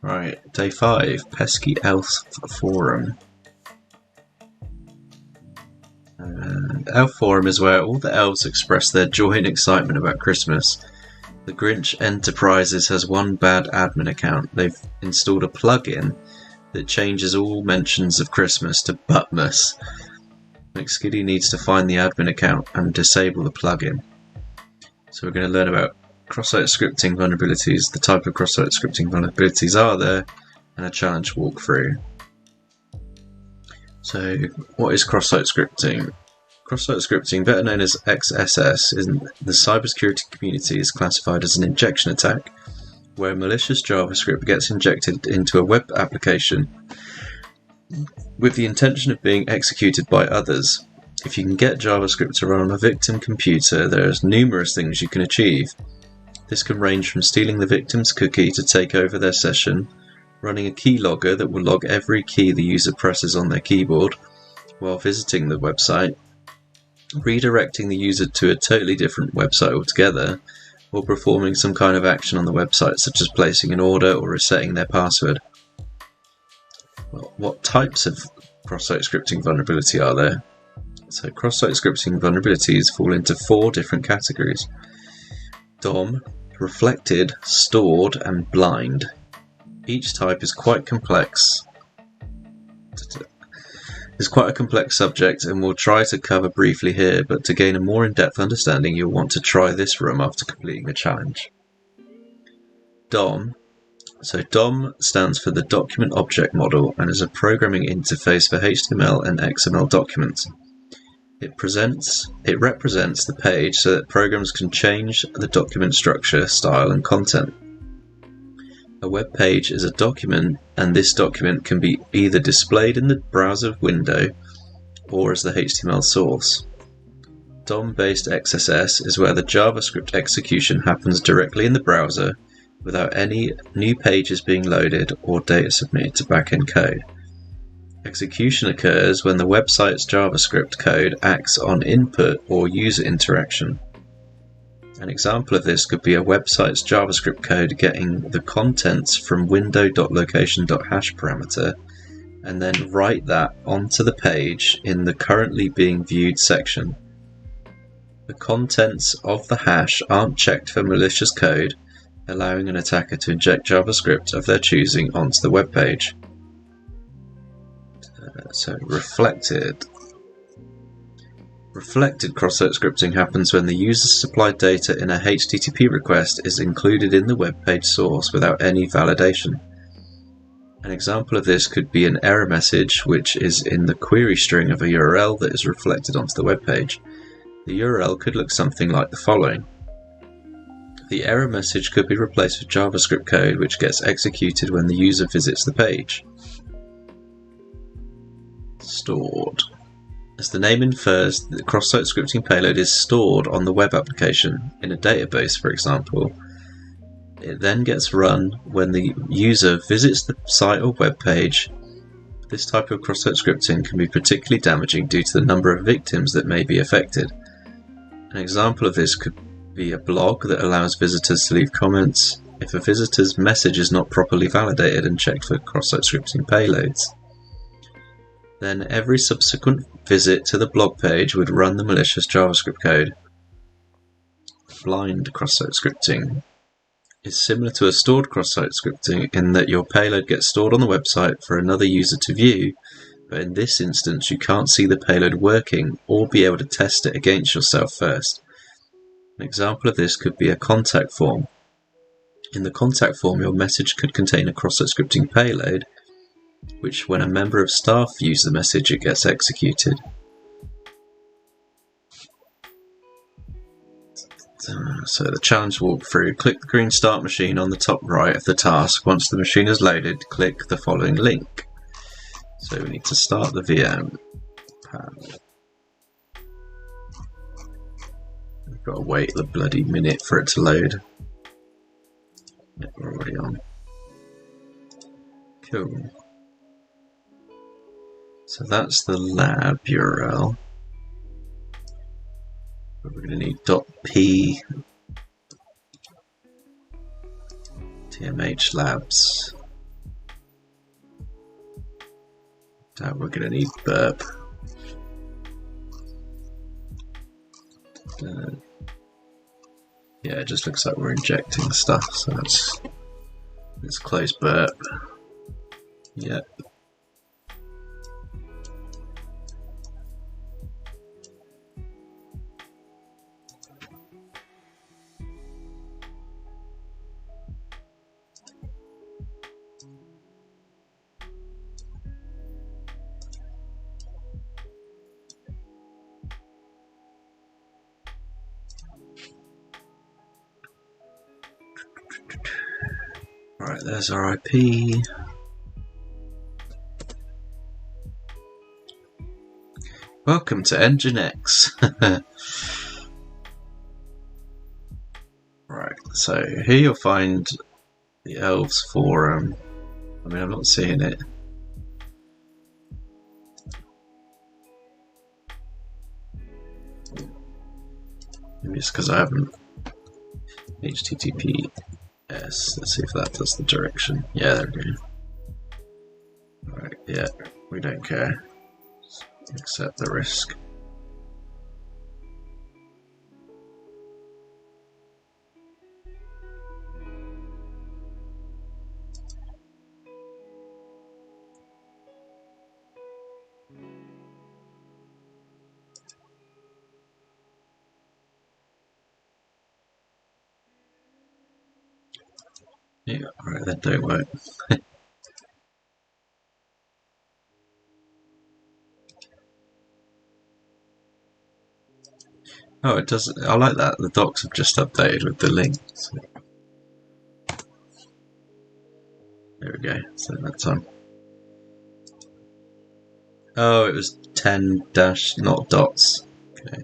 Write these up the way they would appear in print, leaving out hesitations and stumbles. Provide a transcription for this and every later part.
Right, day 5, Pesky Elf Forum. Elf Forum is where all the elves express their joy and excitement about Christmas. The Grinch Enterprises has one bad admin account. They've installed a plugin that changes all mentions of Christmas to Buttmas. McSkiddy needs to find the admin account and disable the plugin. So we're going to learn about cross-site scripting vulnerabilities, the type of cross-site scripting vulnerabilities are there, and a challenge walkthrough. So, what is cross-site scripting? Cross-site scripting, better known as XSS, in the cybersecurity community is classified as an injection attack, where malicious JavaScript gets injected into a web application with the intention of being executed by others. If you can get JavaScript to run on a victim computer, there are numerous things you can achieve. This can range from stealing the victim's cookie to take over their session, running a keylogger that will log every key the user presses on their keyboard while visiting the website, redirecting the user to a totally different website altogether, or performing some kind of action on the website such as placing an order or resetting their password. Well, what types of cross-site scripting vulnerability are there? So cross-site scripting vulnerabilities fall into 4 different categories: DOM, reflected, stored, and blind. Each type is quite complex. It's quite a complex subject and we'll try to cover briefly here, but to gain a more in-depth understanding you'll want to try this room after completing the challenge. DOM. So DOM stands for the Document Object Model and is a programming interface for HTML and XML documents. It represents the page so that programs can change the document structure, style, and content. A web page is a document, and this document can be either displayed in the browser window or as the HTML source. DOM-based XSS is where the JavaScript execution happens directly in the browser without any new pages being loaded or data submitted to backend code. Execution occurs when the website's JavaScript code acts on input or user interaction. An example of this could be a website's JavaScript code getting the contents from window.location.hash parameter and then write that onto the page in the currently being viewed section. The contents of the hash aren't checked for malicious code, allowing an attacker to inject JavaScript of their choosing onto the web page. So reflected. Reflected cross-site scripting happens when the user's supplied data in a HTTP request is included in the web page source without any validation. An example of this could be an error message which is in the query string of a URL that is reflected onto the web page. The URL could look something like the following. The error message could be replaced with JavaScript code which gets executed when the user visits the page. Stored. As the name infers, the cross-site scripting payload is stored on the web application, in a database for example. It then gets run when the user visits the site or web page. This type of cross-site scripting can be particularly damaging due to the number of victims that may be affected. An example of this could be a blog that allows visitors to leave comments if a visitor's message is not properly validated and checked for cross-site scripting payloads. Then every subsequent visit to the blog page would run the malicious JavaScript code. Blind cross-site scripting is similar to a stored cross-site scripting in that your payload gets stored on the website for another user to view, but in this instance you can't see the payload working or be able to test it against yourself first. An example of this could be a contact form. In the contact form your message could contain a cross-site scripting payload which when a member of staff views the message it gets executed. So the challenge walkthrough. Click the green start machine on the top right of the task. Once the machine is loaded, click the following link. So we need to start the VM. We've got to wait the bloody minute for it to load. Yep, we're already on. Cool. So that's the lab URL. We're going to need .p tmh labs Doubt we're gonna need burp. Yeah, it just looks like we're injecting stuff, so let's close burp. Yep. Right, there's our IP. Welcome to Nginx. Right, so here you'll find the Elves forum. I mean, I'm not seeing it. Maybe it's because I haven't. HTTPS. Let's see if that does the direction. Yeah, there we go. Alright, yeah, we don't care. Accept the risk. Yeah, alright, that don't work. Oh, it does. I like that. The docs have just updated with the link. So. There we go. So that time. Oh, it was 10 dash, not dots. Okay.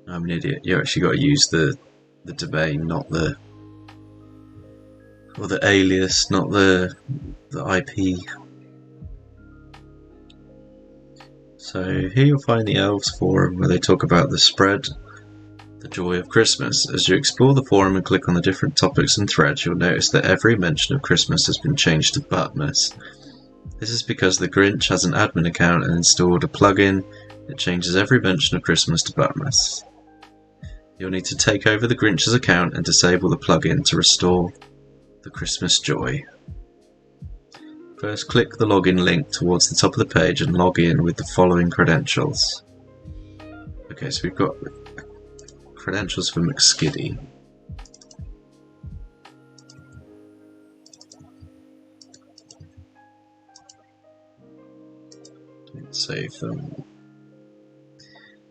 I'm an idiot. You actually got to use the domain, not the. Or the alias, not the IP. So here you'll find the Elves forum where they talk about the spread, the joy of Christmas. As you explore the forum and click on the different topics and threads, you'll notice that every mention of Christmas has been changed to Buttmas. This is because the Grinch has an admin account and installed a plugin that changes every mention of Christmas to Buttmas. You'll need to take over the Grinch's account and disable the plugin to restore the Christmas joy. First, click the login link towards the top of the page and log in with the following credentials. Okay, so we've got credentials for McSkiddy. Let's save them.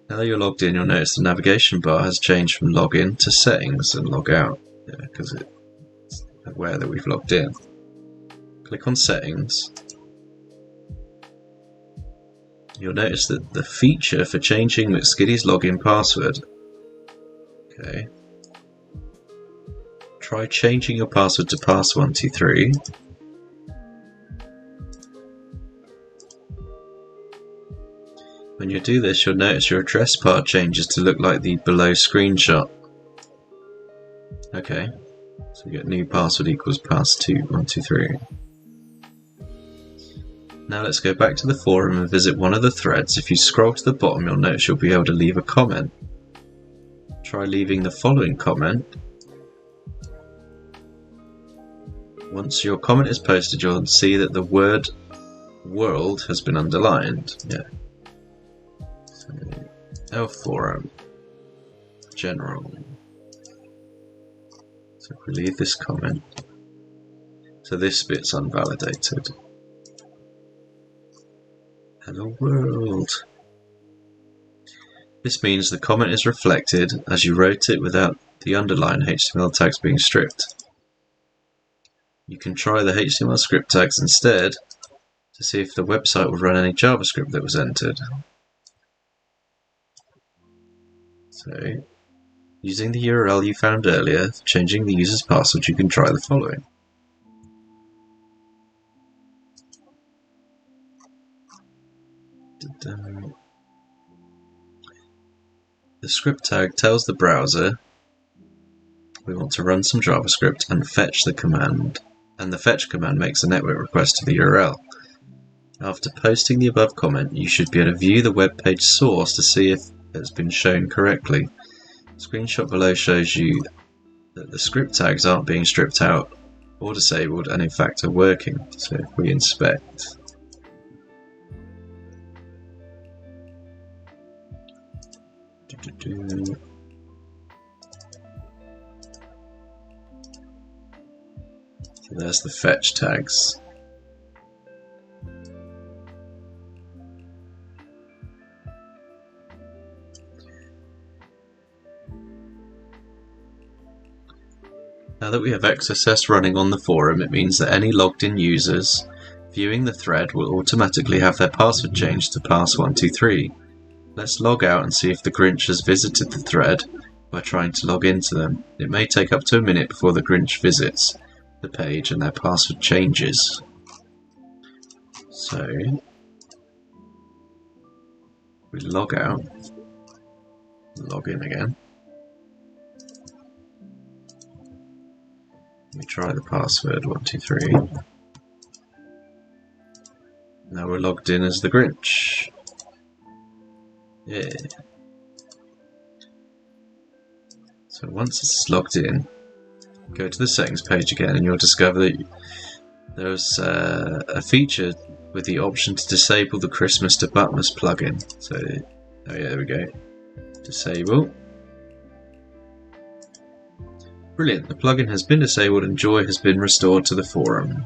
Now that you're logged in, you'll notice the navigation bar has changed from login to settings and log out. Yeah, because it's aware that we've logged in. Click on settings. You'll notice that the feature for changing McSkiddy's login password. Okay. Try changing your password to pass123. When you do this, you'll notice your address bar changes to look like the below screenshot. Okay. So we get new password equals pass2123. Now let's go back to the forum and visit one of the threads. If you scroll to the bottom, you'll notice you'll be able to leave a comment. Try leaving the following comment. Once your comment is posted, you'll see that the word world has been underlined. Yeah. So, Elf forum. General. So if we leave this comment. So this bit's unvalidated. Hello world. This means the comment is reflected as you wrote it without the underline HTML tags being stripped. You can try the HTML script tags instead to see if the website will run any JavaScript that was entered. So, using the URL you found earlier, changing the user's password, you can try the following. The script tag tells the browser we want to run some JavaScript and fetch the command, and the fetch command makes a network request to the URL. After posting the above comment, you should be able to view the web page source to see if it's been shown correctly. The screenshot below shows you that the script tags aren't being stripped out or disabled and in fact are working. So if we inspect, so there's the fetch tags. Now that we have XSS running on the forum, it means that any logged in users viewing the thread will automatically have their password changed to pass123. Let's log out and see if the Grinch has visited the thread by trying to log into them. It may take up to a minute before the Grinch visits the page and their password changes. So we log out, log in again. We try the password 123. Now we're logged in as the Grinch. Yeah. So once it's logged in, go to the settings page again and you'll discover that there's a feature with the option to disable the Christmas to Buttmas plugin. So, oh yeah, there we go. Disable. Brilliant, the plugin has been disabled and joy has been restored to the forum.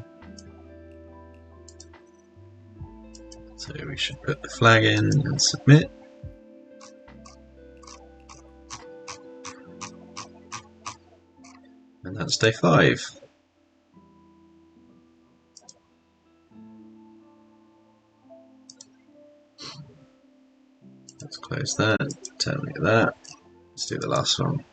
So we should put the flag in and submit. And that's day 5. Let's close that, terminate that. Let's do the last one.